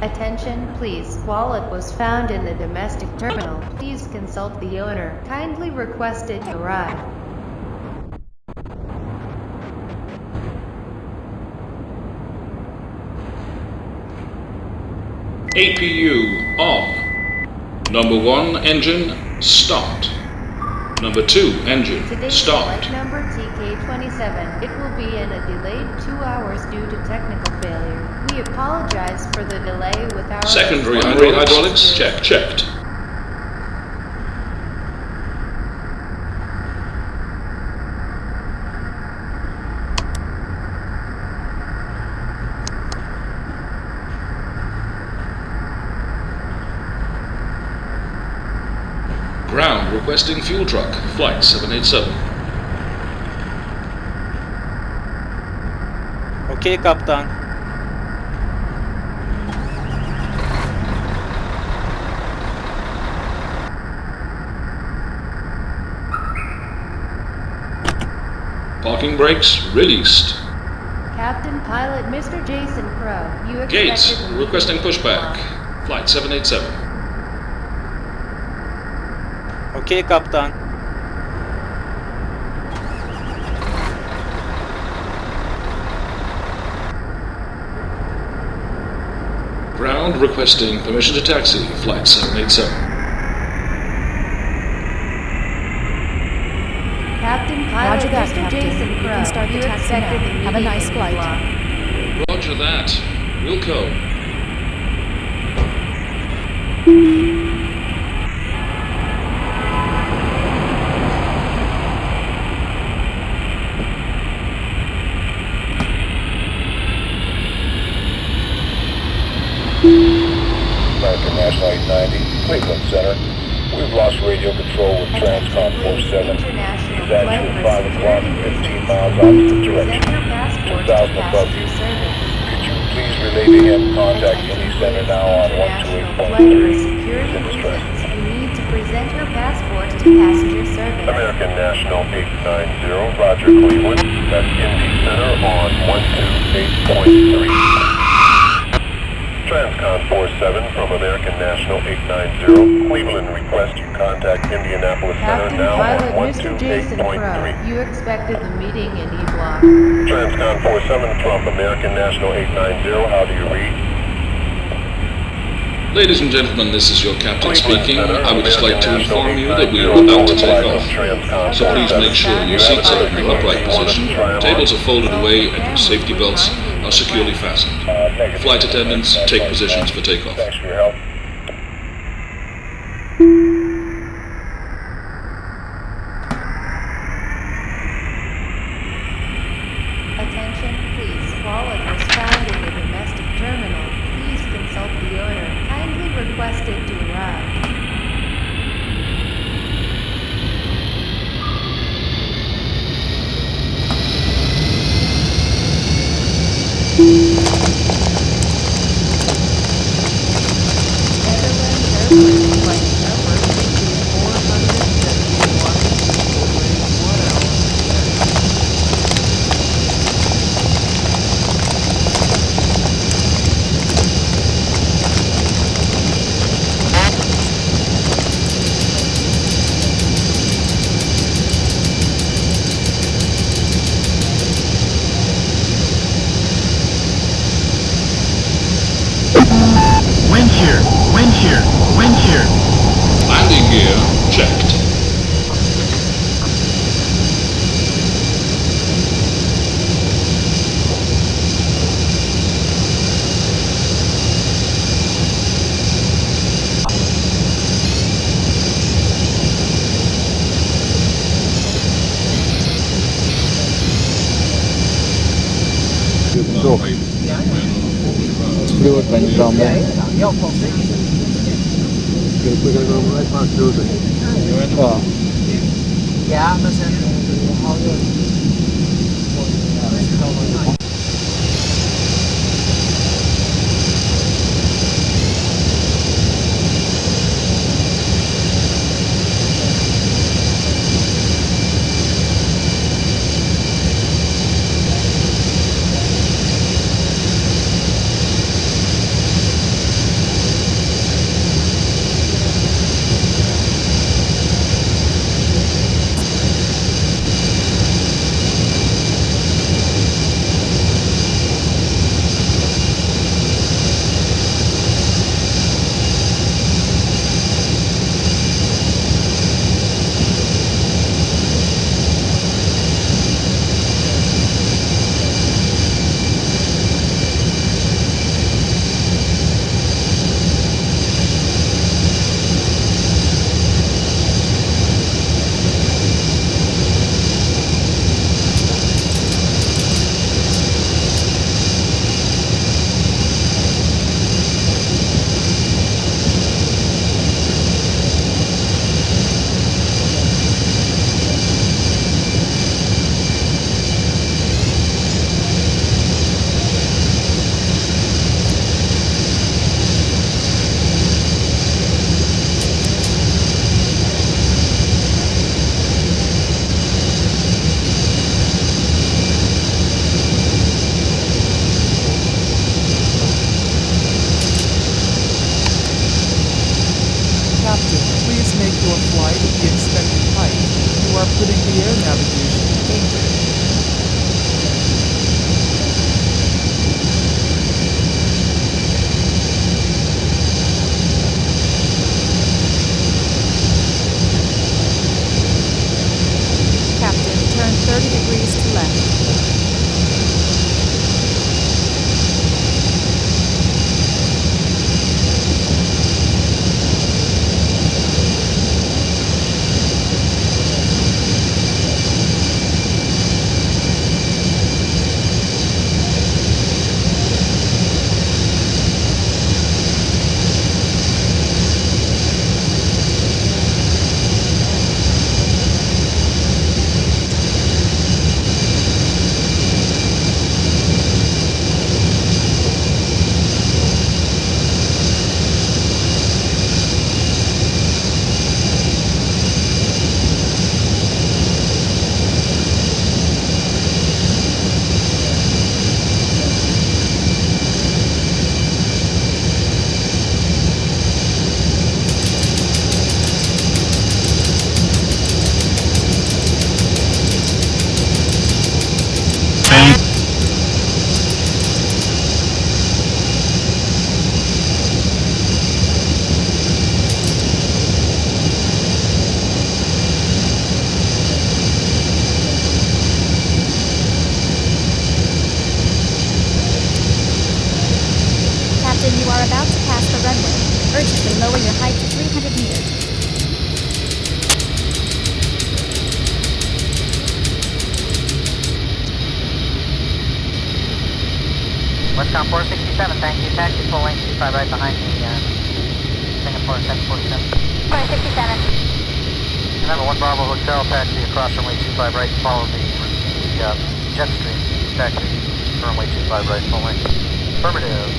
Attention, please. Wallet was found in the domestic terminal. Please consult the owner. Kindly requested to arrive. APU on. Number 1 engine, start. Number 2 engine, Today's start. flight number TK27. It will be in a delayed 2 hours due to technical failure. We apologize for the delay with our Secondary hydraulics, checked. Ground requesting fuel truck, flight 787. Okey kaptan. Parking brakes released. Captain Pilot Mr. Jason Crow, you expected Gates the requesting meeting pushback, flight 787. Okey kaptan. Ground requesting permission to taxi, flight 787. Captain Pilot Roger that, Mr. Captain. Jason You Crow, can start the you taxi expected now. the meeting Have a nice in flight. block. Roger that. Wilco. American National 890, Cleveland Center. We've lost radio control with Transcon 47. He's actually 5 o'clock and 15 miles opposite direction. 2,000 above you. Could you please relay to him contact Indy Center now on 128.3? He's in distress. You need to present your passport to passenger service. American National 890, Roger Cleveland. That's Indy Center on 128.3. Transcon 47 from American National 890, Cleveland request you contact Indianapolis Center Captain now Pilot on Mr. Jason Crow, 128.3. you expected the meeting in E block. Transcon 47 from American National 890, how do you read? Ladies and gentlemen, this is your captain speaking. I would just like to inform you that we are about to take off. So please make sure your seats are in the upright position, tables are folded away, and your safety belts are securely fastened. Flight attendants, take positions for takeoff. Thanks for your help. Attention, please. Wallet was found in the domestic terminal. Please consult the owner. Kindly requested to arrive. Netherlands Airlines flight number 471 Wind here. Landing gear checked. Fluid went from there. Dạ, nó sẽ hao luôn. Captain, you are about to pass the runway. Urgently lower your height to 300 meters. Westcom 467, thank you. Taxi full length 25 right behind me. Singapore 747. 467. Remember, 1 Bravo Hotel, taxi across runway 25 right, follow the jet stream. Taxi runway 25 right, full length. Affirmative.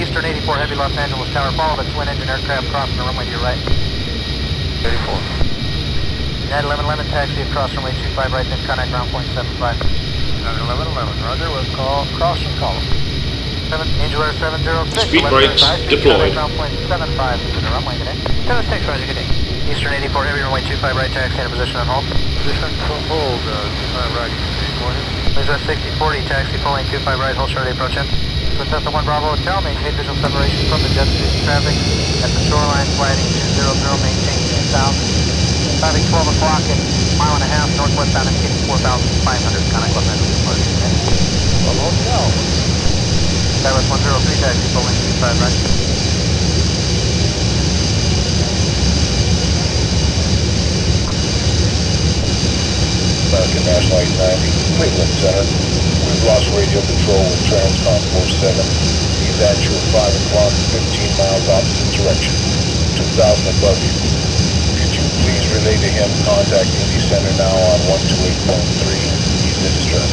Eastern 84 Heavy Los Angeles Tower, follow the twin engine aircraft crossing the runway to your right. 34. United 1111, taxi across runway 25 right, then contact ground point 75. United 1111, roger, we'll call cross and column. Angel Air 706. Speed brakes deployed. Ground point 75, leaving the runway, good day. 76, roger, good day. Eastern 84 Heavy, runway 25 right, taxi in a position on hold. Position on hold, 25 right, go ahead. Please 6040, taxi full lane 25 right, hold short approach in. So Cessna 1 Bravo Hotel, maintain visual separation from the jet stream traffic at the shoreline, flighting 200, maintain 2000. Traffic 12 o'clock at mile and a half, northwest bound indicating 4,500, contact Los Angeles departure. Well, hotel. Skywest 103, taxi full lane 25 right. American National 890, Cleveland Center. We've lost radio control with Transcom 47. He's at you at 5 o'clock, 15 miles opposite direction, 2,000 above you. Could you please relay to him, contact Indy Center now on 128.3. He's in distress.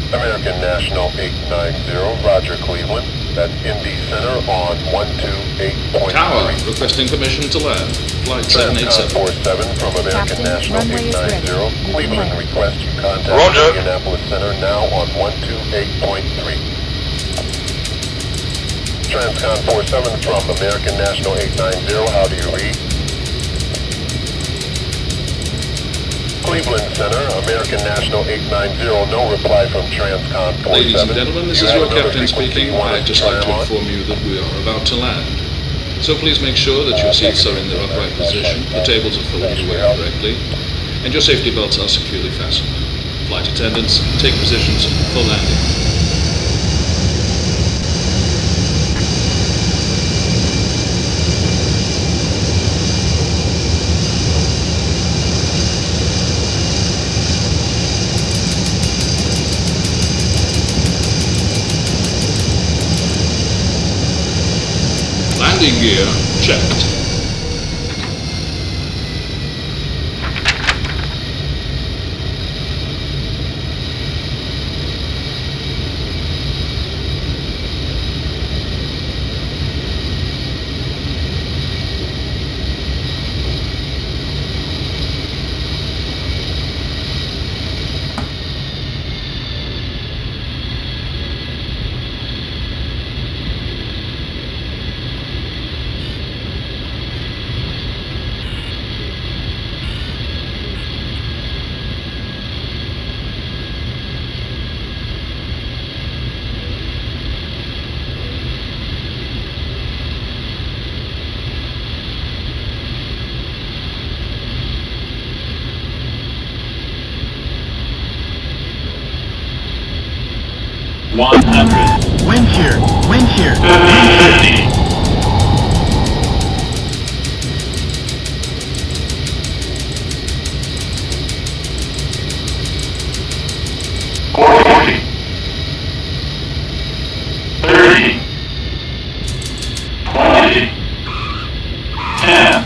American National 890, Roger Cleveland. That's Indy Center on 128.3. Tower, requesting permission to land. Flight 787. 47 from American Captain, National runway is ready. 890. Cleveland request you contact Roger. Indianapolis Center now on 128.3. Transcon 47 from American National 890. How do you read? Cleveland Center, American National 890. No reply from Transcon 47. Ladies and gentlemen, this is your captain speaking. I'd just like to inform you that we are about to land. So please make sure that your seats are in their upright position, the tables are folded away correctly, and your safety belts are securely fastened. Flight attendants, take positions for landing. Landing gear checked. Wind shear, wind shear, wind shear. 40, 30, 20, 10.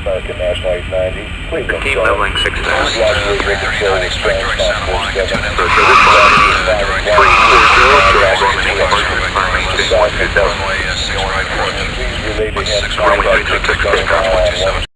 American National 890, Cleveland Keep Center. leveling 6,000. We've lost radio control with Expect direct Transcon center line, 47. tune in for service line, direct 340, departure, 2000, runway 6 right approach. Please relay to him, Runway contact 326, Indy Center now on 128.3.